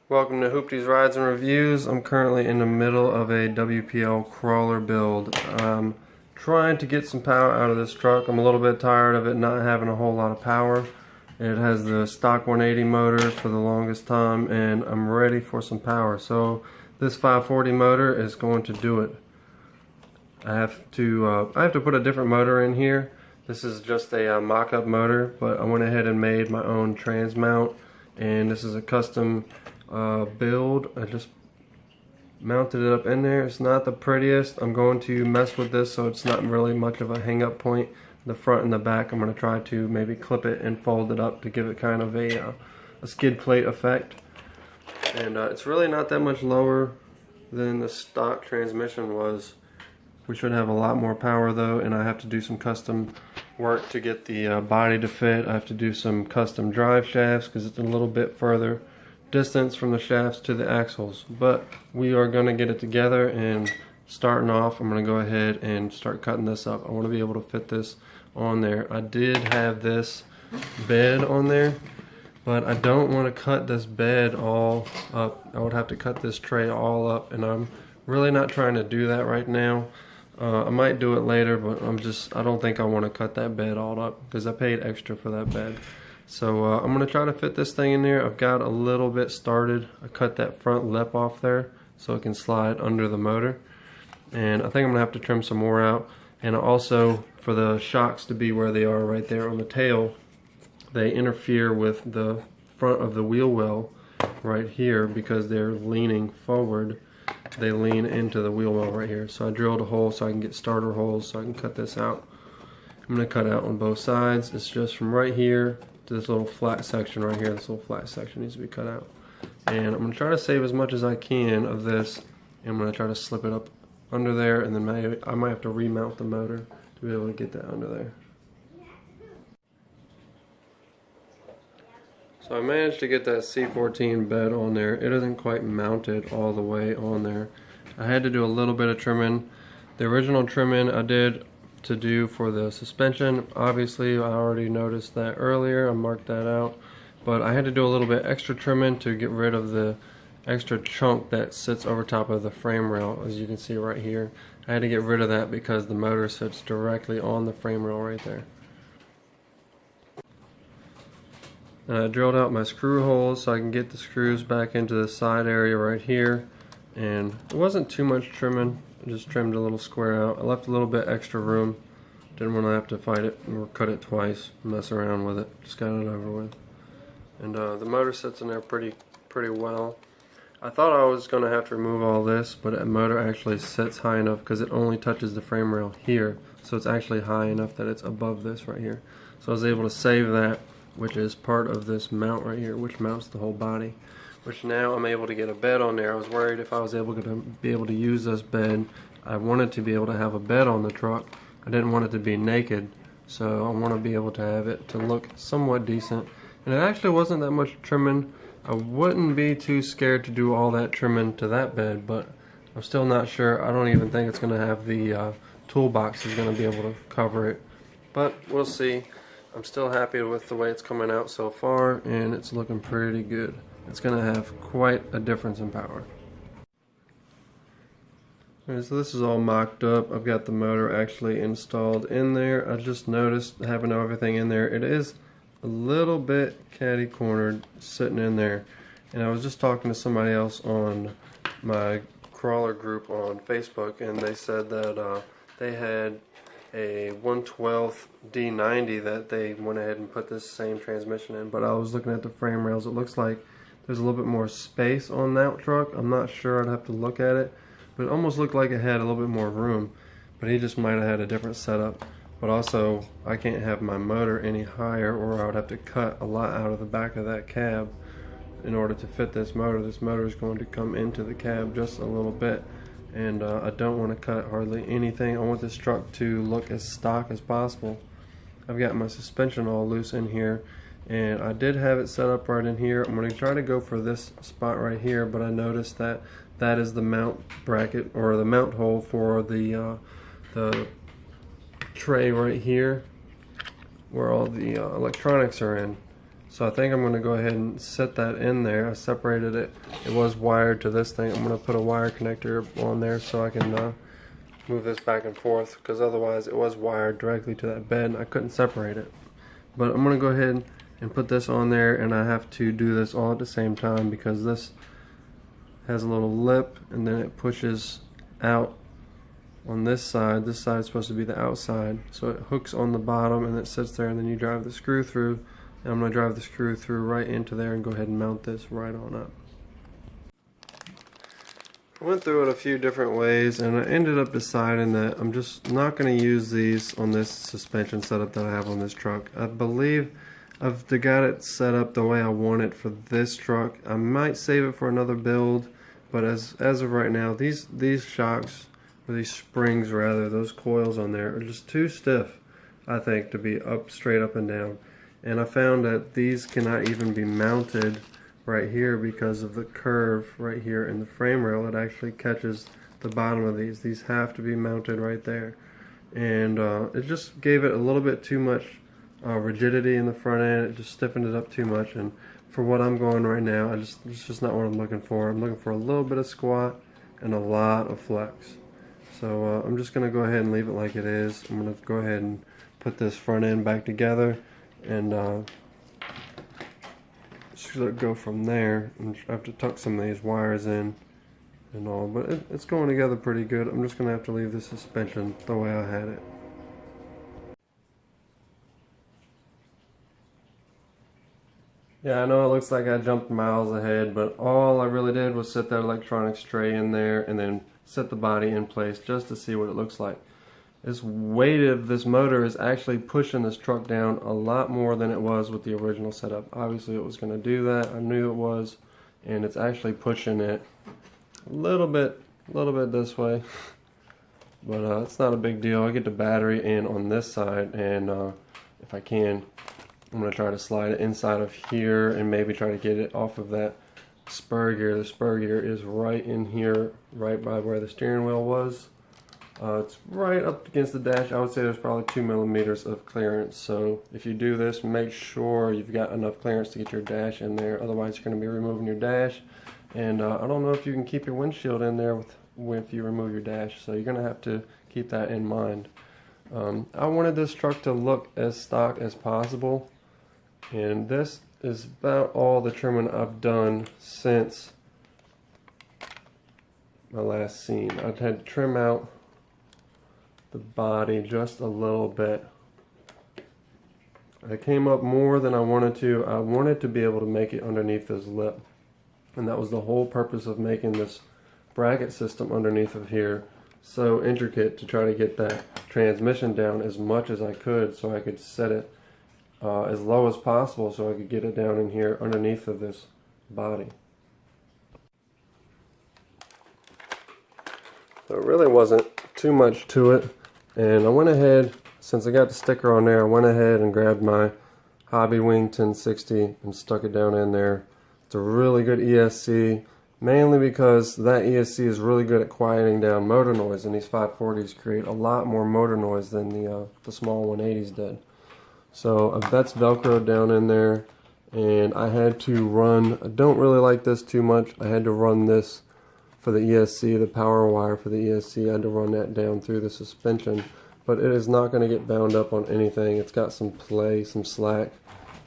Welcome to Hoopty's Rides and Reviews. I'm currently in the middle of a WPL crawler build. I'm trying to get some power out of this truck. I'm a little bit tired of it not having a whole lot of power. It has the stock 180 motor for the longest time, and I'm ready for some power. So this 540 motor is going to do it. I have to put a different motor in here. This is just a mock-up motor, but I went ahead and made my own trans mount, and this is a custom build. I just mounted it up in there. It's not the prettiest. I'm going to mess with this so it's not really much of a hang-up point. The front and the back, I'm going to try to maybe clip it and fold it up to give it kind of a skid plate effect. And it's really not that much lower than the stock transmission was. We should have a lot more power though, and I have to do some custom work to get the body to fit. I have to do some custom drive shafts because it's a little bit further distance from the shafts to the axles. But we are going to get it together, and starting off, I'm going to go ahead and start cutting this up. I want to be able to fit this on there. I did have this bed on there, but I don't want to cut this bed all up. I would have to cut this tray all up, and I'm really not trying to do that right now. I might do it later, but I don't think I want to cut that bed all up because I paid extra for that bed. So I'm going to try to fit this thing in there. I've got a little bit started. I cut that front lip off there so it can slide under the motor. And I think I'm going to have to trim some more out. And also, for the shocks to be where they are right there on the tail, they interfere with the front of the wheel well right here because they're leaning forward. They lean into the wheel well right here. So I drilled a hole so I can get starter holes so I can cut this out. I'm going to cut out on both sides. It's just from right here to this little flat section right here. This little flat section needs to be cut out. And I'm going to try to save as much as I can of this. And I'm going to try to slip it up under there, and then maybe I might have to remount the motor to be able to get that under there. So I managed to get that C14 bed on there. It isn't quite mounted all the way on there. I had to do a little bit of trimming. The original trimming I did to do for the suspension, obviously I already noticed that earlier. I marked that out. But I had to do a little bit extra trimming to get rid of the extra chunk that sits over top of the frame rail, as you can see right here. I had to get rid of that because the motor sits directly on the frame rail right there. And I drilled out my screw holes so I can get the screws back into the side area right here. And it wasn't too much trimming. I just trimmed a little square out. I left a little bit extra room. Didn't want to have to fight it or cut it twice, mess around with it. Just got it over with. And the motor sits in there pretty well. I thought I was going to have to remove all this, but the motor actually sits high enough because it only touches the frame rail here. So it's actually high enough that it's above this right here. So I was able to save that, which is part of this mount right here, which mounts the whole body. Which now I'm able to get a bed on there. I was worried if I was able to use this bed. I wanted to be able to have a bed on the truck. I didn't want it to be naked, so I want to be able to have it to look somewhat decent. And it actually wasn't that much trimming. I wouldn't be too scared to do all that trimming to that bed, but I'm still not sure. I don't even think it's going to have the toolbox is going to be able to cover it. But we'll see. I'm still happy with the way it's coming out so far, and it's looking pretty good. It's going to have quite a difference in power. Alright, so this is all mocked up. I've got the motor actually installed in there. I just noticed having everything in there, it is a little bit catty-cornered sitting in there. And I was just talking to somebody else on my crawler group on Facebook, and they said that they had a 1/12 D90 that they went ahead and put this same transmission in. But I was looking at the frame rails. It looks like there's a little bit more space on that truck. I'm not sure. I'd have to look at it. But it almost looked like it had a little bit more room. But he just might have had a different setup. But also, I can't have my motor any higher, or I would have to cut a lot out of the back of that cab in order to fit this motor. This motor is going to come into the cab just a little bit, and I don't want to cut hardly anything. I want this truck to look as stock as possible. I've got my suspension all loose in here, and I did have it set up right in here. I'm going to try to go for this spot right here, but I noticed that that is the mount bracket, or the mount hole for the tray right here where all the electronics are in. So I think I'm going to go ahead and set that in there. I separated it. It was wired to this thing. I'm going to put a wire connector on there so I can move this back and forth, because otherwise it was wired directly to that bed and I couldn't separate it. But I'm going to go ahead and put this on there, and I have to do this all at the same time because this has a little lip and then it pushes out on this side. This side is supposed to be the outside, so it hooks on the bottom and it sits there, and then you drive the screw through. And I'm going to drive the screw through right into there and go ahead and mount this right on up. I went through it a few different ways, and I ended up deciding that I'm just not going to use these on this suspension setup that I have on this truck. I believe I've got it set up the way I want it for this truck. I might save it for another build, but as of right now, these shocks, or these springs rather, those coils on there are just too stiff, I think, to be up straight up and down. And I found that these cannot even be mounted right here because of the curve right here in the frame rail. It actually catches the bottom of these. These have to be mounted right there. And it just gave it a little bit too much rigidity in the front end. It just stiffened it up too much. And for what I'm going right now, it's just not what I'm looking for. I'm looking for a little bit of squat and a lot of flex. So I'm just going to go ahead and leave it like it is. I'm going to go ahead and put this front end back together, and just go from there. And I have to tuck some of these wires in and all, but it's going together pretty good. I'm just going to have to leave the suspension the way I had it. Yeah, I know it looks like I jumped miles ahead, but all I really did was set that electronics tray in there and then set the body in place just to see what it looks like. This weight of this motor is actually pushing this truck down a lot more than it was with the original setup. Obviously it was going to do that. I knew it was, and it's actually pushing it a little bit this way. But it's not a big deal. I get the battery in on this side, and if I can, I'm going to try to slide it inside of here and maybe try to get it off of that spur gear. The spur gear is right in here, right by where the steering wheel was. It's right up against the dash. I would say there's probably 2 millimeters of clearance. So if you do this, make sure you've got enough clearance to get your dash in there. Otherwise, you're going to be removing your dash. And I don't know if you can keep your windshield in there if you remove your dash. So you're going to have to keep that in mind. I wanted this truck to look as stock as possible. And this is about all the trimming I've done since my last scene. I've had to trim out the body just a little bit. I came up more than I wanted to. I wanted to be able to make it underneath this lip, and that was the whole purpose of making this bracket system underneath of here so intricate, to try to get that transmission down as much as I could so I could set it as low as possible so I could get it down in here underneath of this body. So it really wasn't too much to it. And I went ahead, since I got the sticker on there, I went ahead and grabbed my Hobby Wing 1060 and stuck it down in there. It's a really good ESC, mainly because that ESC is really good at quieting down motor noise, and these 540s create a lot more motor noise than the small 180s did. So that's Velcroed down in there, and I had to run, I don't really like this too much, I had to run this for the ESC, the power wire for the ESC, I had to run that down through the suspension, but it is not going to get bound up on anything. It's got some play, some slack,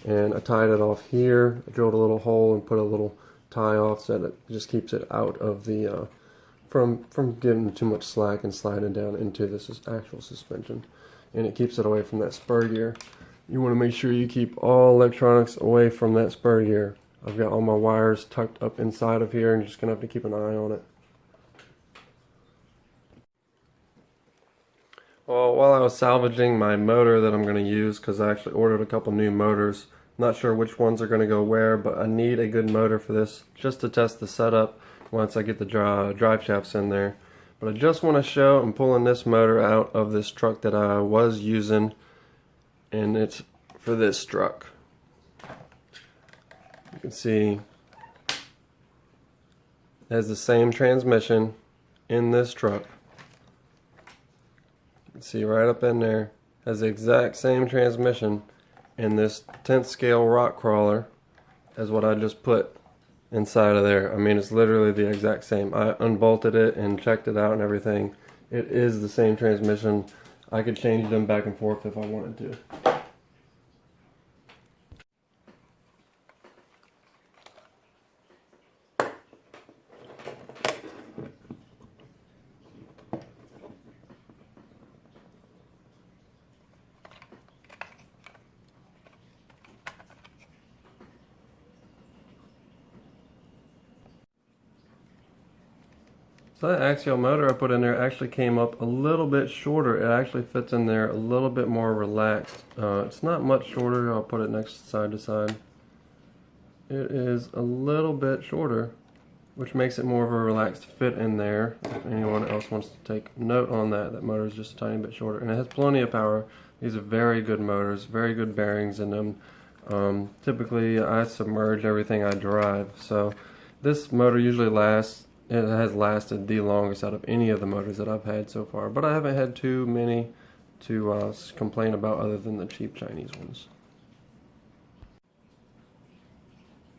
and I tied it off here. I drilled a little hole and put a little tie off so that it just keeps it out of the, from getting too much slack and sliding down into this actual suspension, and it keeps it away from that spur gear. You want to make sure you keep all electronics away from that spur gear. I've got all my wires tucked up inside of here, and you're just going to have to keep an eye on it. Well, while I was salvaging my motor that I'm going to use, because I actually ordered a couple new motors, not sure which ones are going to go where, but I need a good motor for this just to test the setup once I get the drive shafts in there. But I just want to show I'm pulling this motor out of this truck that I was using, and it's for this truck. You can see it has the same transmission in this truck. You can see right up in there, has the exact same transmission and this 10th scale rock crawler is what I just put inside of there. I mean, it's literally the exact same. I unbolted it and checked it out and everything. It is the same transmission. I could change them back and forth if I wanted to. So that axial motor I put in there actually came up a little bit shorter. It actually fits in there a little bit more relaxed. It's not much shorter. I'll put it next side to side. It is a little bit shorter, which makes it more of a relaxed fit in there. If anyone else wants to take note on that, that motor is just a tiny bit shorter. And it has plenty of power. These are very good motors, very good bearings in them. Typically I submerge everything I drive. So this motor usually lasts. It has lasted the longest out of any of the motors that I've had so far, but I haven't had too many to complain about other than the cheap Chinese ones.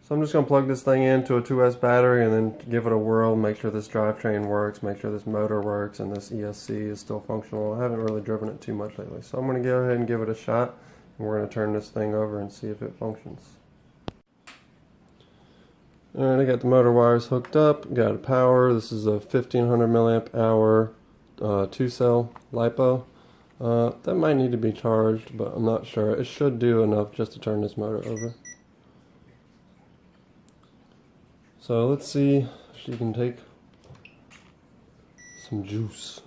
So I'm just going to plug this thing into a 2S battery and then give it a whirl, make sure this drivetrain works, make sure this motor works, and this ESC is still functional. I haven't really driven it too much lately, so I'm going to go ahead and give it a shot, and we're going to turn this thing over and see if it functions. Alright, I got the motor wires hooked up, got a power. This is a 1500 milliamp hour 2-cell LiPo. That might need to be charged, but I'm not sure. It should do enough just to turn this motor over. So let's see if she can take some juice.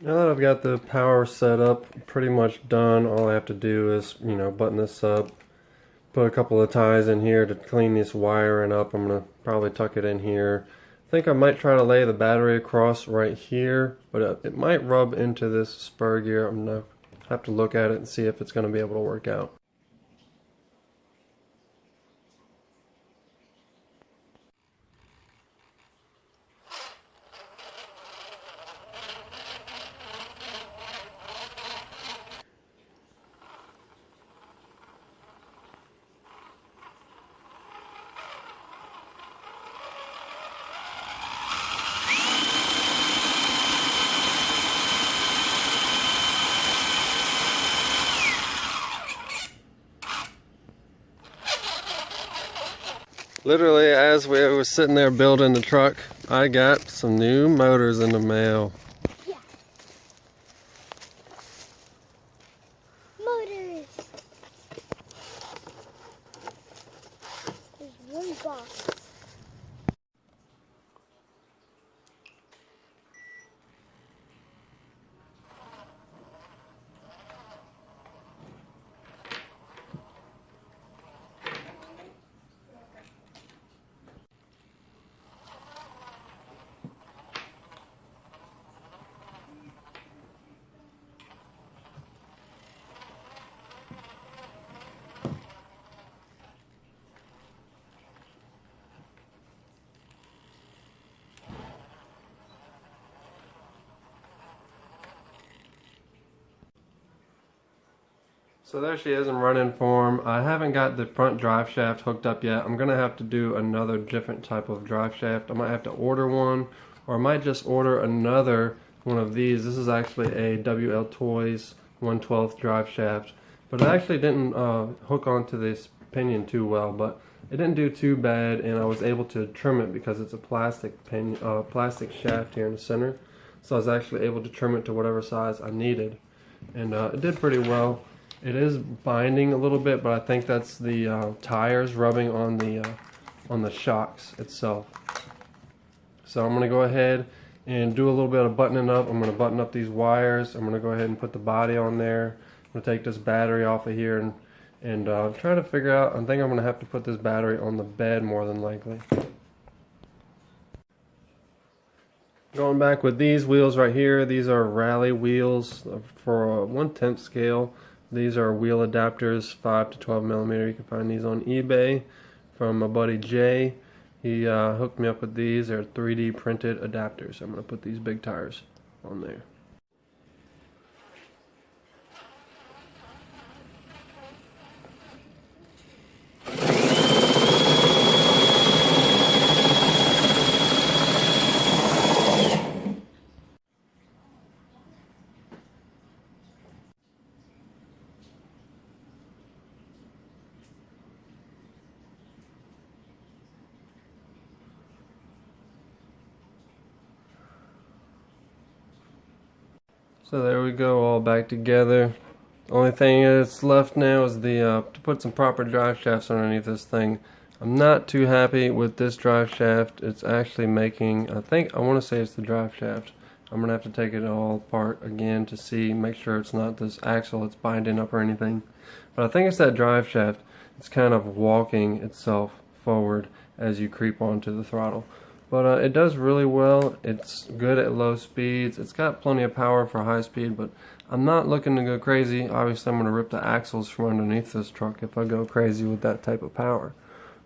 Now that I've got the power set up, pretty much done, all I have to do is, button this up, put a couple of ties in here to clean this wiring up. I'm going to probably tuck it in here. I think I might try to lay the battery across right here, but it might rub into this spur gear. I'm going to have to look at it and see if it's going to be able to work out. Literally, as we were sitting there building the truck, I got some new motors in the mail. Yeah. Motors. There's one box. So there she is in running form. I haven't got the front drive shaft hooked up yet. I'm going to have to do another different type of drive shaft. I might have to order one, or I might just order another one of these. This is actually a WL Toys 1/12 drive shaft, but it actually didn't hook onto this pinion too well, but it didn't do too bad, and I was able to trim it because it's a plastic shaft here in the center. So I was actually able to trim it to whatever size I needed, and it did pretty well. It is binding a little bit, but I think that's the tires rubbing on the shocks itself. So I'm going to go ahead and do a little bit of buttoning up. I'm going to button up these wires. I'm going to go ahead and put the body on there. I'm going to take this battery off of here And I'm trying to figure out, I think I'm going to have to put this battery on the bed more than likely. Going back with these wheels right here, these are rally wheels for a 1/10 scale. These are wheel adapters, 5 to 12 millimeter. You can find these on eBay from my buddy Jay. He hooked me up with these. They're 3D printed adapters. I'm going to put these big tires on there. So there we go, all back together. Only thing that's left now is the to put some proper drive shafts underneath this thing. I'm not too happy with this drive shaft. It's actually making, I want to say it's the drive shaft. I'm going to have to take it all apart again to see, make sure it's not this axle it's binding up or anything. But I think it's that drive shaft. It's kind of walking itself forward as you creep onto the throttle. But it does really well. It's good at low speeds. It's got plenty of power for high speed, but I'm not looking to go crazy. Obviously, I'm going to rip the axles from underneath this truck if I go crazy with that type of power.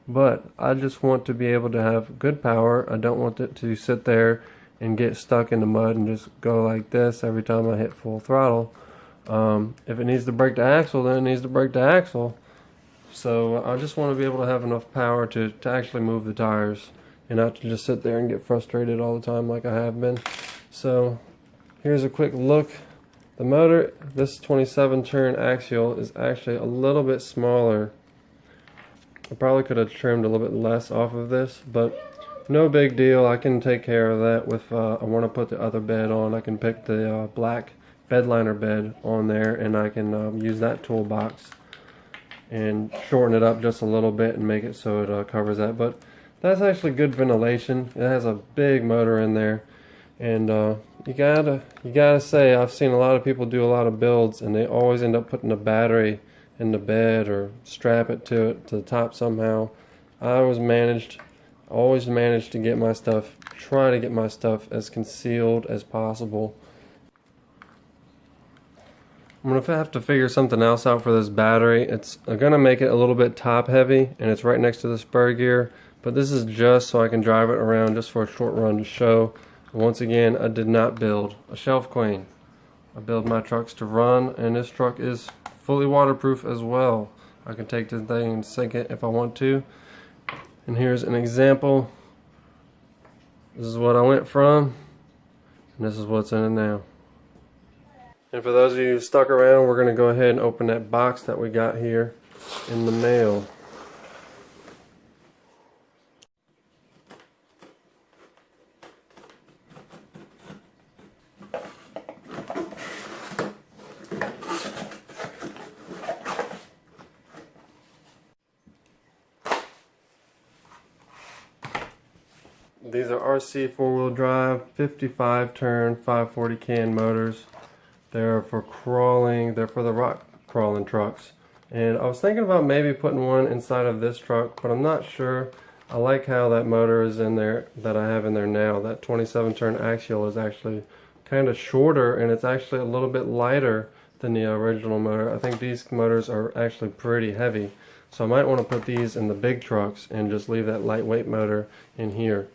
But I just want to be able to have good power. I don't want it to sit there and get stuck in the mud and just go like this every time I hit full throttle. If it needs to break the axle, then it needs to break the axle. So I just want to be able to have enough power to actually move the tires, and not to just sit there and get frustrated all the time like I have been. So here's a quick look. The motor, this 27 turn axial, is actually a little bit smaller. I probably could have trimmed a little bit less off of this, but no big deal. I can take care of that with, I want to put the other bed on. I can pick the black bedliner bed on there, and I can use that toolbox and shorten it up just a little bit and make it so it covers that. But that's actually good ventilation. It has a big motor in there, and you gotta say, I've seen a lot of people do a lot of builds, and they always end up putting a battery in the bed or strap it to the top somehow. I always managed to get my stuff, try to get my stuff as concealed as possible. I'm going to have to figure something else out for this battery. It's going to make it a little bit top heavy, and it's right next to the spur gear. But this is just so I can drive it around just for a short run to show. Once again, I did not build a shelf queen. I build my trucks to run, and this truck is fully waterproof as well. I can take this thing and sink it if I want to. And here's an example. This is what I went from, and this is what's in it now. And for those of you who stuck around, we're going to go ahead and open that box that we got here in the mail. These are RC four-wheel drive, 55 turn, 540 can motors. They're for crawling, they're for the rock crawling trucks. And I was thinking about maybe putting one inside of this truck, but I'm not sure. I like how that motor is in there, that I have in there now. That 27 turn axial is actually kind of shorter, and it's actually a little bit lighter than the original motor. I think these motors are actually pretty heavy. So I might want to put these in the big trucks and just leave that lightweight motor in here.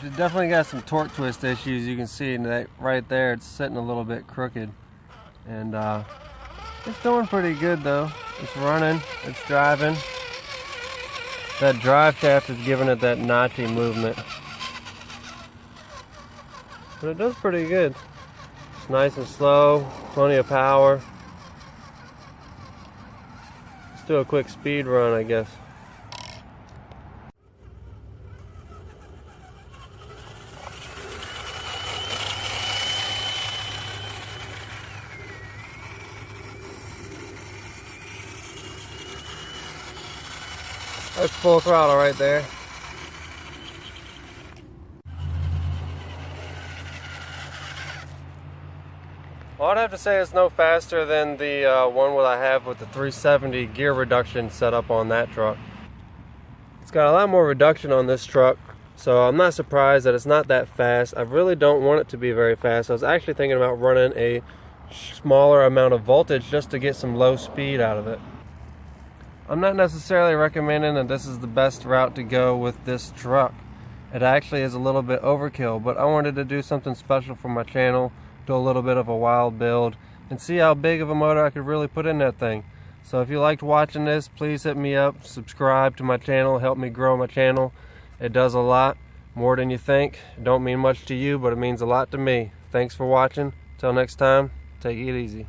It definitely got some torque twist issues. You can see that right there, it's sitting a little bit crooked. And it's doing pretty good though. It's running, it's driving. That drive shaft is giving it that notchy movement. But it does pretty good. It's nice and slow, plenty of power. Let's do a quick speed run, I guess. That's full throttle right there. Well, I'd have to say it's no faster than the one that I have with the 370 gear reduction set up on that truck. It's got a lot more reduction on this truck, so I'm not surprised that it's not that fast. I really don't want it to be very fast. I was actually thinking about running a smaller amount of voltage just to get some low speed out of it. I'm not necessarily recommending that this is the best route to go with this truck. It actually is a little bit overkill, but I wanted to do something special for my channel, do a little bit of a wild build, and see how big of a motor I could really put in that thing. So if you liked watching this, please hit me up, subscribe to my channel, help me grow my channel. It does a lot, more than you think. It don't mean much to you, but it means a lot to me. Thanks for watching. Till next time, take it easy.